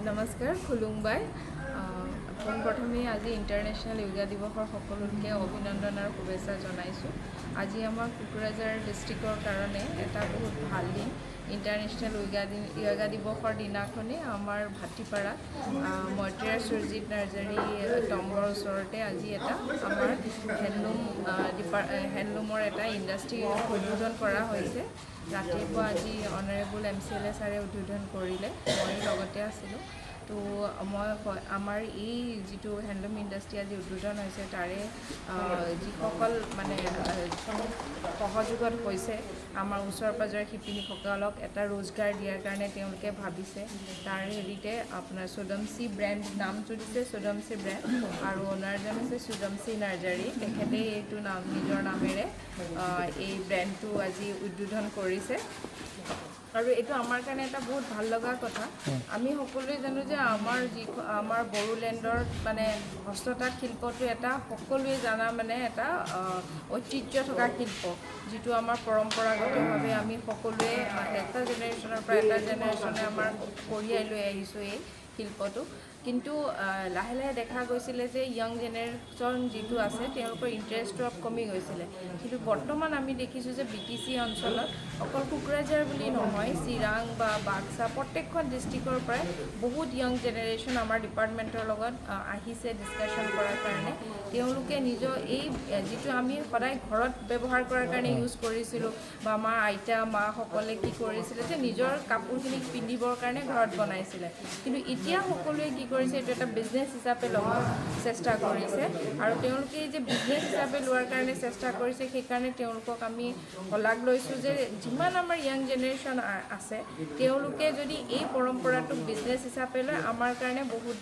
নমস্কাৰ খুলুংবাই পোনপ্ৰথমে আজি ইণ্টাৰনেশ্যনেল য়োগা দিৱসৰ সকলোকে অভিনন্দন আৰু শুভেচ্ছা জনাইছোঁ। আজি আমাৰ কোকৰাঝাৰ ডিষ্ট্ৰিক্টৰ কাৰণে এটা বহুত ভাল দিন। ইণ্টাৰনেশ্যনেল য়োগা দিৱসৰ দিনাখনেই আমাৰ ভাটিপাৰা মইত্ৰেয়া সুৰজিত নাৰ্জাৰী টম্বৰ ওচৰতে আজি এটা আমাৰ হেণ্ডলুমৰ এটা ইণ্ডাষ্ট্ৰী উদ্বোধন কৰা হৈছে। ৰাতিপুৱা আজি অনাৰেবল MCLA ছাৰে উদ্বোধন কৰিলে, মই লগতে আছিলোঁ। তো মই আমাৰ এই যিটো হেণ্ডলুম ইণ্ডাষ্ট্ৰী আজি উদ্বোধন হৈছে তাৰে যিসকল মানে সহযোগত হৈছে আমাৰ ওচৰ পাজৰৰ শিপিনীসকলক এটা ৰোজগাৰ দিয়াৰ কাৰণে তেওঁলোকে ভাবিছে। তাৰ হেৰিতে আপোনাৰ সুদমচি ব্ৰেণ্ড নামটো দিছে, সুদমচি ব্ৰেণ্ড, আৰু অনাৰজন হৈছে সুদমচি নাৰ্জাৰী। তেখেতে এইটো নিজৰ নামেৰে এই ব্ৰেণ্ডটো আজি উদ্বোধন কৰিছে। আৰু এইটো আমাৰ কাৰণে এটা বহুত ভাল লগা কথা। আমি সকলোৱে জানো যে আমাৰ বড়োলেণ্ডৰ মানে হস্ততাঁত শিল্পটো এটা সকলোৱে জানা মানে এটা ঐতিহ্য থকা শিল্প, যিটো আমাৰ পৰম্পৰাগতভাৱে আমি সকলোৱে এটা জেনেৰেশ্যনৰ পৰা এটা জেনেৰেশ্যনে আমাৰ কঢ়িয়াই লৈ আহিছোঁ এই শিল্পটো। কিন্তু লাহে লাহে দেখা গৈছিলে যে য়ং জেনেৰেশ্যন যিটো আছে তেওঁলোকৰ ইণ্টাৰেষ্টটো অলপ কমি গৈছিলে। কিন্তু বৰ্তমান আমি দেখিছোঁ যে BTC অঞ্চলত অকল কোকৰাঝাৰ বুলি নহয়, চিৰাং বা বাক্সা প্ৰত্যেকখন ডিষ্ট্ৰিক্টৰ পৰাই বহুত য়ং জেনেৰেশ্যন আমাৰ ডিপাৰ্টমেণ্টৰ লগত আহিছে ডিছকাশ্যন কৰাৰ কাৰণে। তেওঁলোকে নিজৰ এই যিটো আমি সদায় ঘৰত ব্যৱহাৰ কৰাৰ কাৰণে ইউজ কৰিছিলোঁ বা আমাৰ আইতা মাসকলে কি কৰিছিলে যে নিজৰ কাপোৰখিনি পিন্ধিবৰ কাৰণে ঘৰত বনাইছিলে। কিন্তু এতিয়া সকলোৱে কি কৰিছে, এইটো এটা বিজনেছ হিচাপে ল'ব চেষ্টা কৰিছে। আৰু তেওঁলোকে এই যে বিজনেছ হিচাপে লোৱাৰ কাৰণে চেষ্টা কৰিছে, সেইকাৰণে তেওঁলোকক আমি শলাগ লৈছোঁ যে যিমান আমাৰ য়াং জেনেৰেশ্যন আছে তেওঁলোকে যদি এই পৰম্পৰাটোক বিজনেছ হিচাপে লয় আমাৰ কাৰণে বহুত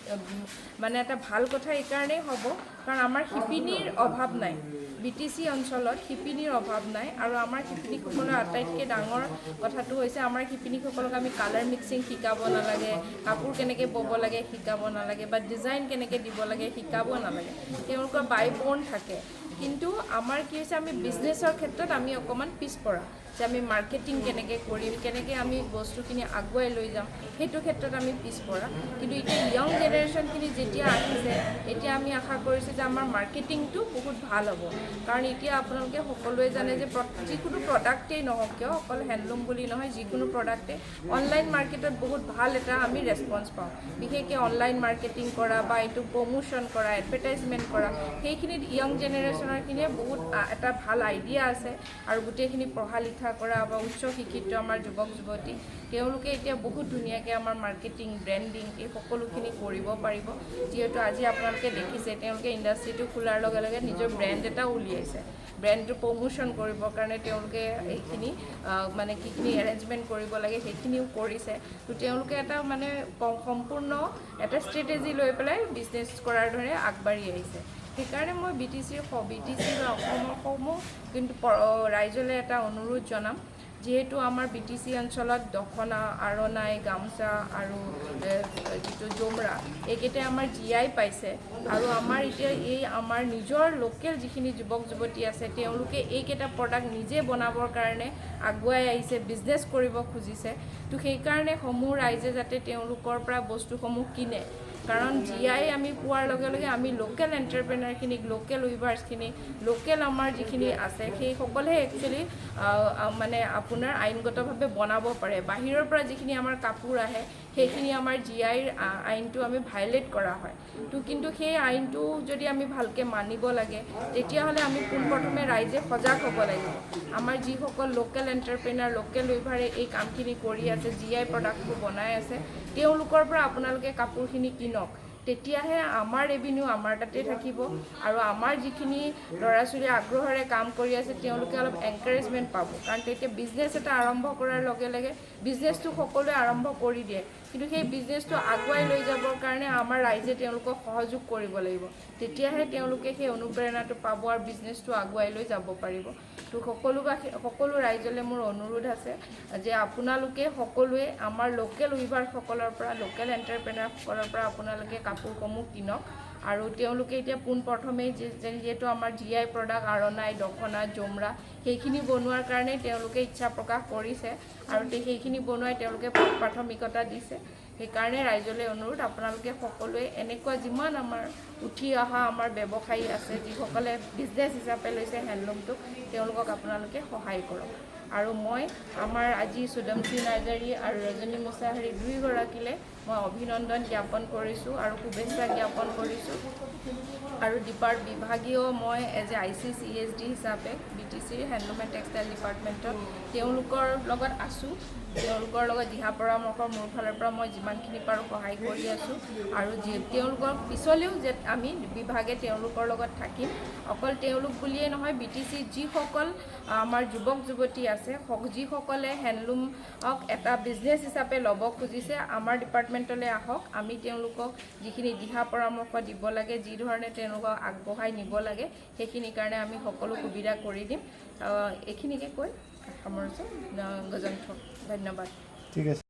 মানে এটা ভাল কথা এইকাৰণেই হ'ব, কাৰণ আমাৰ শিপিনীৰ অভাৱ নাই। BTC অঞ্চলত শিপিনীৰ অভাৱ নাই। আৰু আমাৰ শিপিনীসকলৰ আটাইতকৈ ডাঙৰ কথাটো হৈছে আমাৰ শিপিনীসকলক আমি কালাৰ মিক্সিং শিকাব নালাগে, কাপোৰ কেনেকৈ ব'ব লাগে শিকাব নালাগে, বা ডিজাইন কেনেকৈ দিব লাগে শিকাব নালাগে। তেওঁলোকৰ বাইবৰ্ণ থাকে। কিন্তু আমাৰ কি হৈছে, আমি বিজনেছৰ ক্ষেত্ৰত আমি অকণমান পিছপৰা, যে আমি মাৰ্কেটিং কেনেকৈ কৰিম, কেনেকৈ আমি বস্তুখিনি আগুৱাই লৈ যাম, সেইটো ক্ষেত্ৰত আমি পিছপৰা। কিন্তু এতিয়া য়ং জেনেৰেশ্যনখিনি যেতিয়া আহিছে, এতিয়া আমি আশা কৰিছোঁ যে আমাৰ মাৰ্কেটিংটো বহুত ভাল হ'ব। কাৰণ এতিয়া আপোনালোকে সকলোৱে জানে যে যিকোনো প্ৰডাক্টেই নহওক কিয়, অকল হেণ্ডলুম বুলি নহয়, যিকোনো প্ৰডাক্টে অনলাইন মাৰ্কেটত বহুত ভাল এটা আমি ৰেছপন্স পাওঁ। বিশেষকৈ অনলাইন মাৰ্কেটিং কৰা বা এইটো প্ৰমোশ্যন কৰা, এডভাৰটাইজমেণ্ট কৰা, সেইখিনিত য়ং জেনেৰেশ্যনৰখিনিয়ে বহুত এটা ভাল আইডিয়া আছে। আৰু গোটেইখিনি পঢ়া লিখা কৰা বা উচ্চ শিক্ষিত আমাৰ যুৱক যুৱতী, তেওঁলোকে এতিয়া বহুত ধুনীয়াকৈ আমাৰ মাৰ্কেটিং, ব্ৰেণ্ডিং এই সকলোখিনি কৰিব পাৰিব। যিহেতু আজি আপোনালোকে দেখিছে তেওঁলোকে ইণ্ডাষ্ট্ৰিটো খোলাৰ লগে লগে নিজৰ ব্ৰেণ্ড এটা উলিয়াইছে। ব্ৰেণ্ডটো প্ৰমোশ্যন কৰিবৰ কাৰণে তেওঁলোকে এইখিনি মানে কিখিনি এৰেঞ্জমেণ্ট কৰিব লাগে সেইখিনিও কৰিছে। তো তেওঁলোকে এটা মানে সম্পূৰ্ণ এটা ষ্ট্ৰেটেজি লৈ পেলাই বিজনেছ কৰাৰ দৰে আগবাঢ়ি আহিছে। সেইকাৰণে মই BTC বা অসমৰ কিন্তু ৰাইজলৈ এটা অনুৰোধ জনাম, যিহেতু আমাৰ BTC অঞ্চলত দখ'ন, আৰণাই, গামোচা আৰু যিটো জোমৰা এইকেইটাই আমাৰ GI পাইছে। আৰু আমাৰ এতিয়া এই আমাৰ নিজৰ লোকেল যিখিনি যুৱক যুৱতী আছে তেওঁলোকে এইকেইটা প্ৰডাক্ট নিজে বনাবৰ কাৰণে আগুৱাই আহিছে, বিজনেছ কৰিব খুজিছে। তো সেইকাৰণে সমূহ ৰাইজে যাতে তেওঁলোকৰ পৰা বস্তুসমূহ কিনে। কাৰণ GI আমি পোৱাৰ লগে লগে আমি লোকেল এণ্টাৰপ্ৰেনাৰখিনিক, লোকেল উইভাৰ্ছখিনিক, লোকেল আমাৰ যিখিনি আছে সেইসকলেহে একচুৱেলি মানে আপোনাৰ আইনগতভাৱে বনাব পাৰে। বাহিৰৰ পৰা যিখিনি আমাৰ কাপোৰ আহে সেইখিনি আমাৰ GIৰ আইনটো আমি ভাইলেট কৰা হয়। তো কিন্তু সেই আইনটো যদি আমি ভালকৈ মানিব লাগে, তেতিয়াহ'লে আমি পোনপ্ৰথমে ৰাইজে সজাগ হ'ব লাগিব। আমাৰ যিসকল লোকেল এণ্টাৰপ্ৰেনাৰ, লোকেল উইভাৰে এই কামখিনি কৰি আছে, GI প্ৰডাক্টবোৰ বনাই আছে, তেওঁলোকৰ পৰা আপোনালোকে কাপোৰখিনি কিনক। তেতিয়াহে আমাৰ ৰেভিনিউ আমাৰ তাতে থাকিব। আৰু আমাৰ যিখিনি ল'ৰা ছোৱালী আগ্ৰহেৰে কাম কৰি আছে তেওঁলোকে অলপ এনকাৰেজমেণ্ট পাব। কাৰণ তেতিয়া বিজনেছ এটা আৰম্ভ কৰাৰ লগে লগে বিজনেছটো সকলোৱে আৰম্ভ কৰি দিয়ে, কিন্তু সেই বিজনেছটো আগুৱাই লৈ যাবৰ কাৰণে আমাৰ ৰাইজে তেওঁলোকক সহযোগ কৰিব লাগিব। তেতিয়াহে তেওঁলোকে সেই অনুপ্ৰেৰণাটো পাব আৰু বিজনেছটো আগুৱাই লৈ যাব পাৰিব। তো সকলো ৰাইজলৈ মোৰ অনুৰোধ আছে যে আপোনালোকে সকলোৱে আমাৰ লোকেল উইভাৰসকলৰ পৰা, লোকেল এণ্টাৰপ্ৰেনাৰসকলৰ পৰা আপোনালোকে কাপোৰসমূহ কিনক। আৰু তেওঁলোকে এতিয়া পোনপ্ৰথমেই যিহেতু আমাৰ GI প্ৰডাক্ট আৰণাই, দখনা, জোমৰা সেইখিনি বনোৱাৰ কাৰণে তেওঁলোকে ইচ্ছা প্ৰকাশ কৰিছে আৰু সেইখিনি বনোৱাই তেওঁলোকে প্ৰাথমিকতা দিছে। সেইকাৰণে ৰাইজলৈ অনুৰোধ আপোনালোকে সকলোৱে এনেকুৱা যিমান আমাৰ উঠি অহা আমাৰ ব্যৱসায়ী আছে যিসকলে বিজনেছ হিচাপে লৈছে হেণ্ডলুমটোক তেওঁলোকক আপোনালোকে সহায় কৰক আৰু মই আমাৰ আজি সুদমশ্ৰী নাৰ্জাৰী আৰু ৰজনী মুছাহাৰী দুয়োগৰাকীলৈ মই অভিনন্দন জ্ঞাপন কৰিছোঁ আৰু শুভেচ্ছা জ্ঞাপন কৰিছোঁ আৰু বিভাগীয় মই এজ এ ICCSD হিচাপে BTC হেণ্ডলুম এণ্ড টেক্সটাইল ডিপাৰ্টমেণ্টত তেওঁলোকৰ লগত আছোঁ তেওঁলোকৰ লগত দিহা পৰামৰ্শ মোৰ ফালৰ পৰা মই যিমানখিনি পাৰোঁ সহায় কৰি আছোঁ আৰু তেওঁলোকৰ পিছলৈও যে আমি বিভাগে তেওঁলোকৰ লগত থাকিম অকল তেওঁলোক বুলিয়েই নহয় BTC যিসকল আমাৰ যুৱক যুৱতী আছে যিসকলে হেণ্ডলুমক এটা বিজনেছ হিচাপে ল'ব খুজিছে আমাৰ ডিপাৰ্টমেণ্টলৈ আহক আমি তেওঁলোকক যিখিনি দিহা পৰামৰ্শ দিব লাগে যি ধৰণে তেওঁলোকক আগবঢ়াই নিব লাগে সেইখিনিৰ কাৰণে আমি সকলো সুবিধা কৰি দিম এইখিনিকে কৈ সামৰিছোঁ গজন্থ ধন্যবাদ ঠিক আছে।